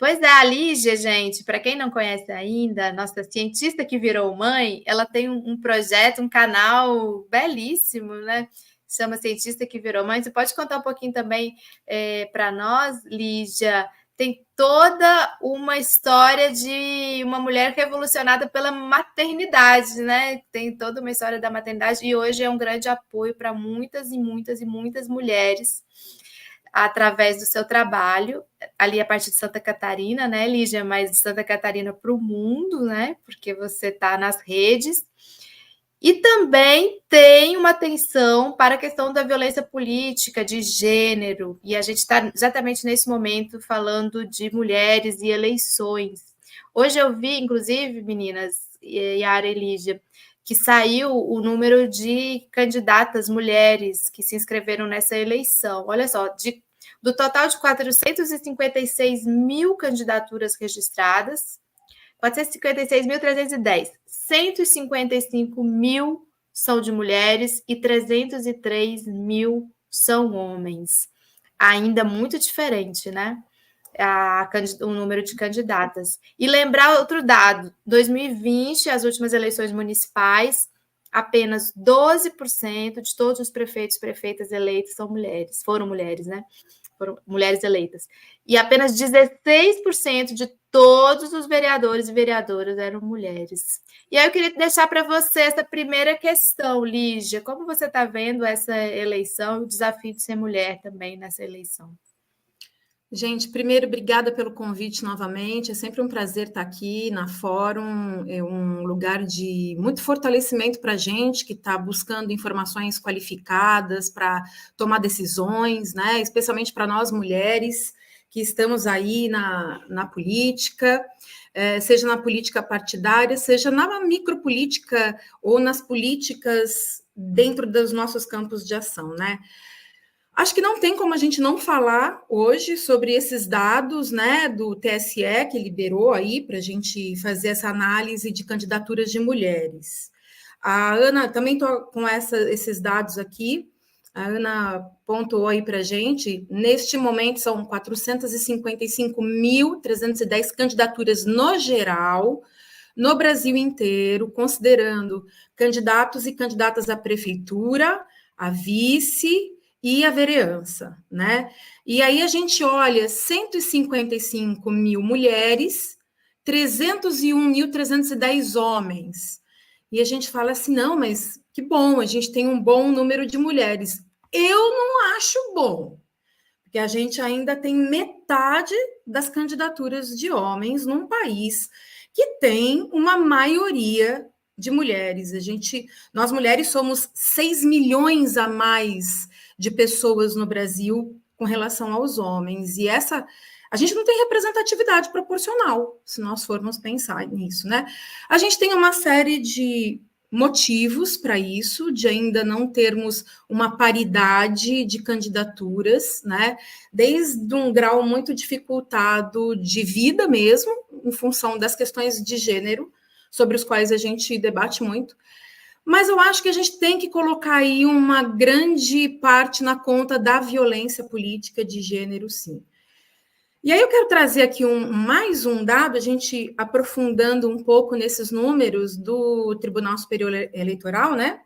Pois é, a Lígia, gente, para quem não conhece ainda, nossa cientista que virou mãe, ela tem um projeto, um canal belíssimo, né? Chama Cientista que Virou Mãe. Você pode contar um pouquinho também para nós, Lígia? Tem toda uma história de uma mulher revolucionada pela maternidade, né? Tem toda uma história da maternidade e hoje é um grande apoio para muitas e muitas e muitas mulheres através do seu trabalho, ali a partir de Santa Catarina, né, Lígia? Mas de Santa Catarina para o mundo, né? Porque você está nas redes. E também tem uma atenção para a questão da violência política, de gênero, e a gente está exatamente nesse momento falando de mulheres e eleições. Hoje eu vi, inclusive, meninas, Yara e Lígia, que saiu o número de candidatas mulheres que se inscreveram nessa eleição. Olha só, do total de 456 mil candidaturas registradas, 456.310, 155 mil são de mulheres e 303 mil são homens. Ainda muito diferente, né? O número de candidatas. E lembrar outro dado: 2020, as últimas eleições municipais, apenas 12% de todos os prefeitos e prefeitas eleitos foram mulheres, né? Foram mulheres eleitas. E apenas 16% de todos os vereadores e vereadoras eram mulheres. E aí eu queria deixar para você essa primeira questão, Lígia. Como você está vendo essa eleição e o desafio de ser mulher também nessa eleição? Gente, primeiro, obrigada pelo convite novamente. É sempre um prazer estar aqui na Fórum. É um lugar de muito fortalecimento para a gente que está buscando informações qualificadas para tomar decisões, né? Especialmente para nós mulheres que estamos aí na política, seja na política partidária, seja na micropolítica ou nas políticas dentro dos nossos campos de ação, né? Acho que não tem como a gente não falar hoje sobre esses dados, né, do TSE que liberou aí para a gente fazer essa análise de candidaturas de mulheres. A Ana também estou com esses dados aqui. A Ana pontuou aí para a gente. Neste momento são 455.310 candidaturas no geral, no Brasil inteiro, considerando candidatos e candidatas à prefeitura, à vice e a vereança, né? E aí a gente olha 155 mil mulheres, 301.310 homens. E a gente fala assim, não, mas que bom, a gente tem um bom número de mulheres. Eu não acho bom, porque a gente ainda tem metade das candidaturas de homens num país que tem uma maioria de mulheres. Nós mulheres somos 6 milhões a mais de pessoas no Brasil com relação aos homens. E a gente não tem representatividade proporcional, se nós formos pensar nisso, né? A gente tem uma série de motivos para isso, de ainda não termos uma paridade de candidaturas, né? Desde um grau muito dificultado de vida mesmo, em função das questões de gênero, sobre os quais a gente debate muito. Mas eu acho que a gente tem que colocar aí uma grande parte na conta da violência política de gênero, sim. E aí eu quero trazer aqui mais um dado, a gente aprofundando um pouco nesses números do Tribunal Superior Eleitoral, né?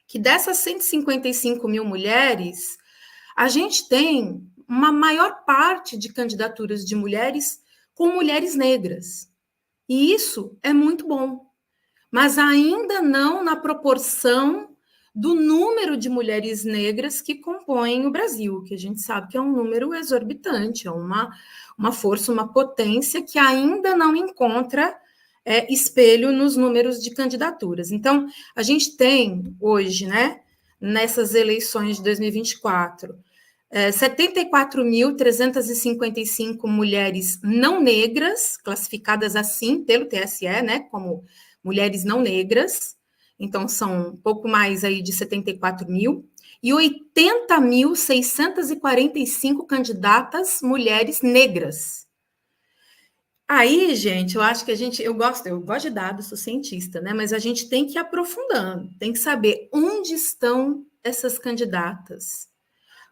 Que dessas 155 mil mulheres, a gente tem uma maior parte de candidaturas de mulheres com mulheres negras. E isso é muito bom, mas ainda não na proporção do número de mulheres negras que compõem o Brasil, que a gente sabe que é um número exorbitante, é uma força, uma potência que ainda não encontra espelho nos números de candidaturas. Então, a gente tem hoje, né, nessas eleições de 2024, 74.355 mulheres não negras, classificadas assim pelo TSE, né, como mulheres não negras, então são um pouco mais aí de 74 mil, e 80.645 candidatas mulheres negras. Aí, gente, eu acho que eu gosto de dados, sou cientista, né? Mas a gente tem que ir aprofundando, tem que saber onde estão essas candidatas.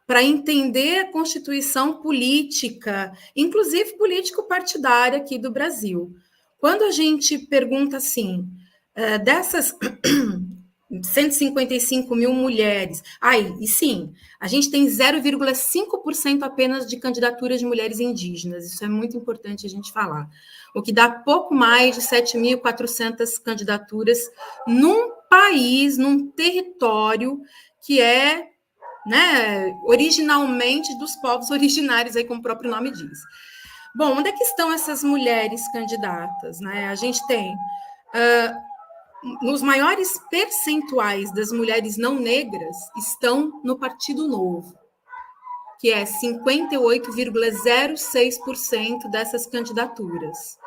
para entender a constituição política, inclusive político-partidária aqui do Brasil. Quando a gente pergunta assim, dessas 155 mil mulheres, e sim, a gente tem 0,5% apenas de candidaturas de mulheres indígenas, isso é muito importante a gente falar, o que dá pouco mais de 7.400 candidaturas num país, num território que é, né, originalmente dos povos originários, aí como o próprio nome diz. Bom, onde é que estão essas mulheres candidatas? Né? A gente tem, nos maiores percentuais das mulheres não negras, estão no Partido Novo, que é 58,06% dessas candidaturas.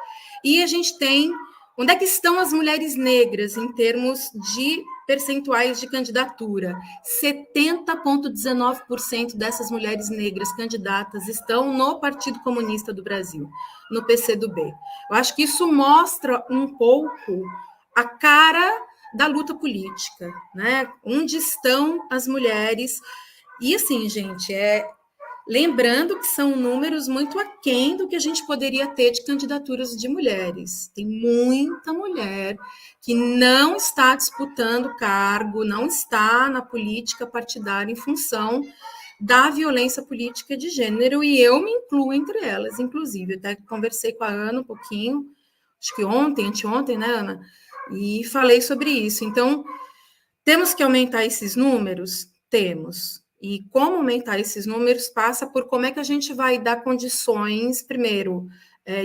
E a gente tem, onde é que estão as mulheres negras em termos de percentuais de candidatura? 70,19% dessas mulheres negras candidatas estão no Partido Comunista do Brasil, no PCdoB. Eu acho que isso mostra um pouco a cara da luta política, né? Onde estão as mulheres? E assim, gente, lembrando que são números muito aquém do que a gente poderia ter de candidaturas de mulheres. Tem muita mulher que não está disputando cargo, não está na política partidária em função da violência política de gênero, e eu me incluo entre elas, inclusive. Eu até conversei com a Ana um pouquinho, acho que ontem, anteontem, né, Ana? E falei sobre isso. Então, temos que aumentar esses números? Temos. E como aumentar esses números passa por como é que a gente vai dar condições, primeiro,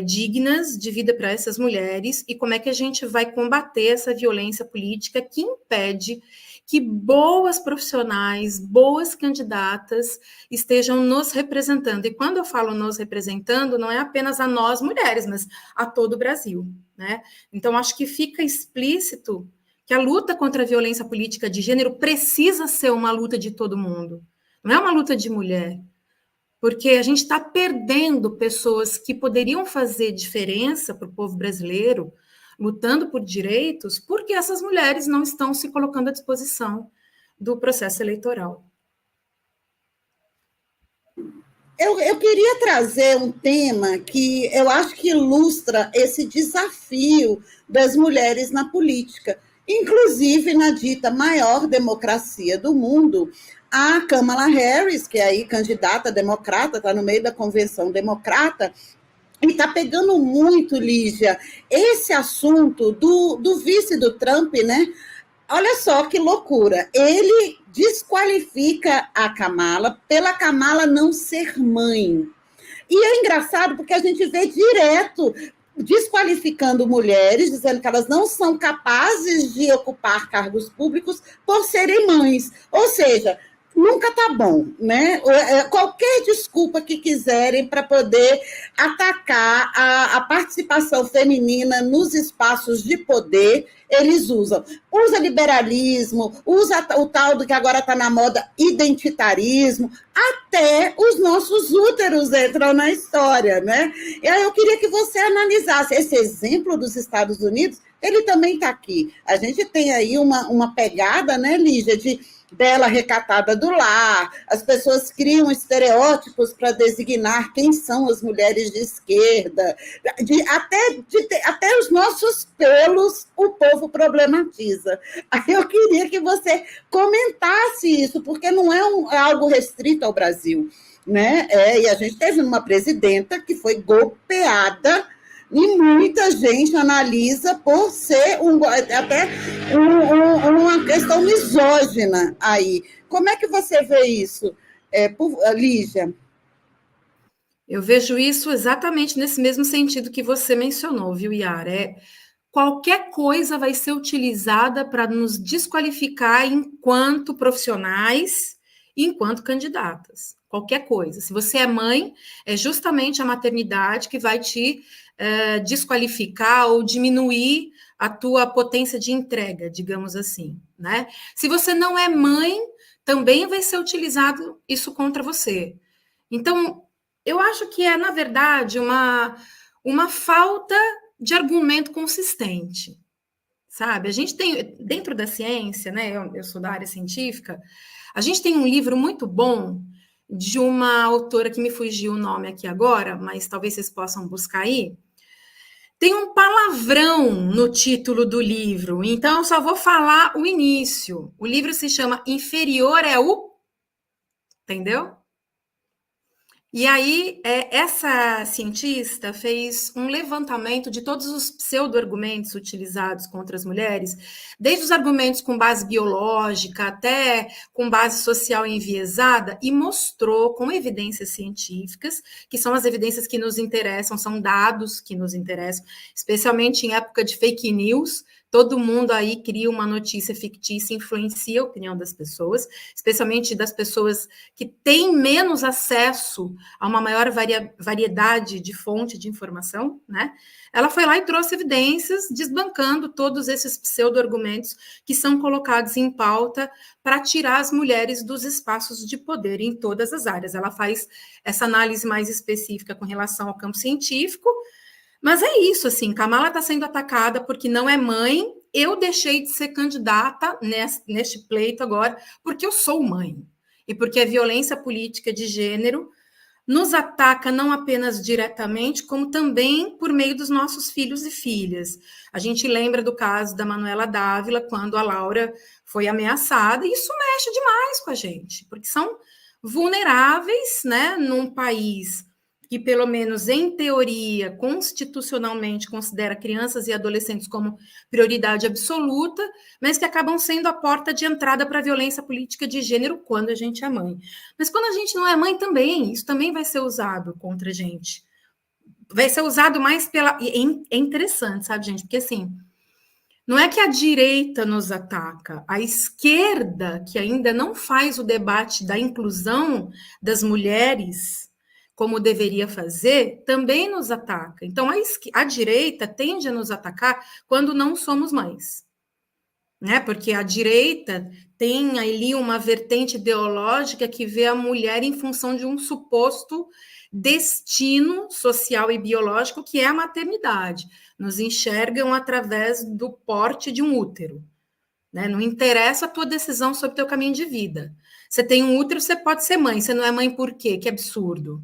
dignas de vida para essas mulheres, e como é que a gente vai combater essa violência política que impede que boas profissionais, boas candidatas estejam nos representando. E quando eu falo nos representando, não é apenas a nós mulheres, mas a todo o Brasil, né? Então, acho que fica explícito que a luta contra a violência política de gênero precisa ser uma luta de todo mundo. Não é uma luta de mulher. Porque a gente está perdendo pessoas que poderiam fazer diferença para o povo brasileiro, lutando por direitos, porque essas mulheres não estão se colocando à disposição do processo eleitoral. Eu queria trazer um tema que eu acho que ilustra esse desafio das mulheres na política. Inclusive, na dita maior democracia do mundo, a Kamala Harris, que é aí candidata democrata, está no meio da convenção democrata, e está pegando muito, Lígia, esse assunto do vice do Trump, né? Olha só que loucura. Ele desqualifica a Kamala pela Kamala não ser mãe. E é engraçado porque a gente vê direto desqualificando mulheres, dizendo que elas não são capazes de ocupar cargos públicos por serem mães. Ou seja, nunca tá bom, né? Qualquer desculpa que quiserem para poder atacar a participação feminina nos espaços de poder, eles usam. Usa liberalismo, usa o tal do que agora está na moda, identitarismo, até os nossos úteros entram na história, né? E aí eu queria que você analisasse esse exemplo dos Estados Unidos, ele também está aqui. A gente tem aí uma pegada, né, Lígia, dela recatada do lar, as pessoas criam estereótipos para designar quem são as mulheres de esquerda, até os nossos pelos o povo problematiza. Aí eu queria que você comentasse isso, porque não é algo restrito ao Brasil, né? E a gente teve uma presidenta que foi golpeada, e muita gente analisa por ser até uma questão misógina aí. Como é que você vê isso, Lígia? Eu vejo isso exatamente nesse mesmo sentido que você mencionou, viu, Yara? Qualquer coisa vai ser utilizada para nos desqualificar enquanto profissionais e enquanto candidatas. Qualquer coisa. Se você é mãe, é justamente a maternidade que vai te desqualificar ou diminuir a tua potência de entrega, digamos assim, né? Se você não é mãe, também vai ser utilizado isso contra você. Então, eu acho que na verdade, uma falta de argumento consistente, sabe? A gente tem, dentro da ciência, né? Eu sou da área científica, a gente tem um livro muito bom de uma autora que me fugiu o nome aqui agora, mas talvez vocês possam buscar aí. Tem um palavrão no título do livro, então eu só vou falar o início. O livro se chama Inferior é o... Entendeu? E aí, essa cientista fez um levantamento de todos os pseudo-argumentos utilizados contra as mulheres, desde os argumentos com base biológica até com base social enviesada, e mostrou com evidências científicas, que são as evidências que nos interessam, são dados que nos interessam, especialmente em época de fake news. Todo mundo aí cria uma notícia fictícia, influencia a opinião das pessoas, especialmente das pessoas que têm menos acesso a uma maior variedade de fonte de informação, né? Ela foi lá e trouxe evidências desbancando todos esses pseudo-argumentos que são colocados em pauta para tirar as mulheres dos espaços de poder em todas as áreas. Ela faz essa análise mais específica com relação ao campo científico. Mas é isso, assim, Kamala está sendo atacada porque não é mãe. Eu deixei de ser candidata neste pleito agora porque eu sou mãe. E porque a violência política de gênero nos ataca não apenas diretamente, como também por meio dos nossos filhos e filhas. A gente lembra do caso da Manuela Dávila, quando a Laura foi ameaçada, e isso mexe demais com a gente, porque são vulneráveis, né, num país que, pelo menos em teoria, constitucionalmente considera crianças e adolescentes como prioridade absoluta, mas que acabam sendo a porta de entrada para a violência política de gênero quando a gente é mãe. Mas quando a gente não é mãe também, isso também vai ser usado contra a gente. Vai ser usado mais pela... É interessante, sabe, gente? Porque, assim, não é que a direita nos ataca, a esquerda, que ainda não faz o debate da inclusão das mulheres como deveria fazer, também nos ataca. Então, a direita tende a nos atacar quando não somos mães, né? Porque a direita tem ali uma vertente ideológica que vê a mulher em função de um suposto destino social e biológico, que é a maternidade. Nos enxergam através do porte de um útero, né? Não interessa a tua decisão sobre o teu caminho de vida. Você tem um útero, você pode ser mãe. Você não é mãe por quê? Que absurdo.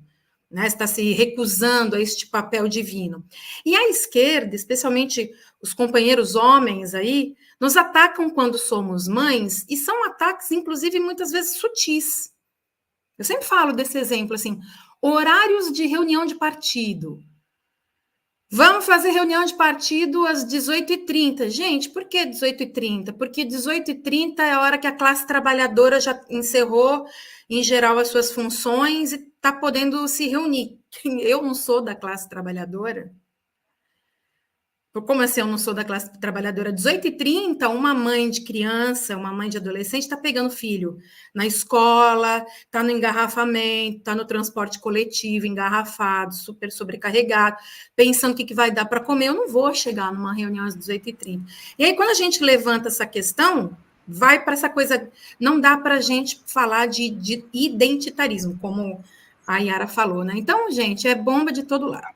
Né, está se recusando a este papel divino. E a esquerda, especialmente os companheiros homens aí, nos atacam quando somos mães, e são ataques, inclusive, muitas vezes sutis. Eu sempre falo desse exemplo, assim, horários de reunião de partido. Vamos fazer reunião de partido às 18h30. Gente, por que 18h30? Porque 18h30 é a hora que a classe trabalhadora já encerrou, em geral, as suas funções e está podendo se reunir. Eu não sou da classe trabalhadora. Como assim eu não sou da classe trabalhadora? 18h30, uma mãe de criança, uma mãe de adolescente está pegando filho na escola, está no engarrafamento, está no transporte coletivo, engarrafado, super sobrecarregado, pensando o que vai dar para comer. Eu não vou chegar numa reunião às 18h30. E aí, quando a gente levanta essa questão, vai para essa coisa... Não dá para a gente falar de identitarismo, como a Yara falou, né? Então, gente, é bomba de todo lado.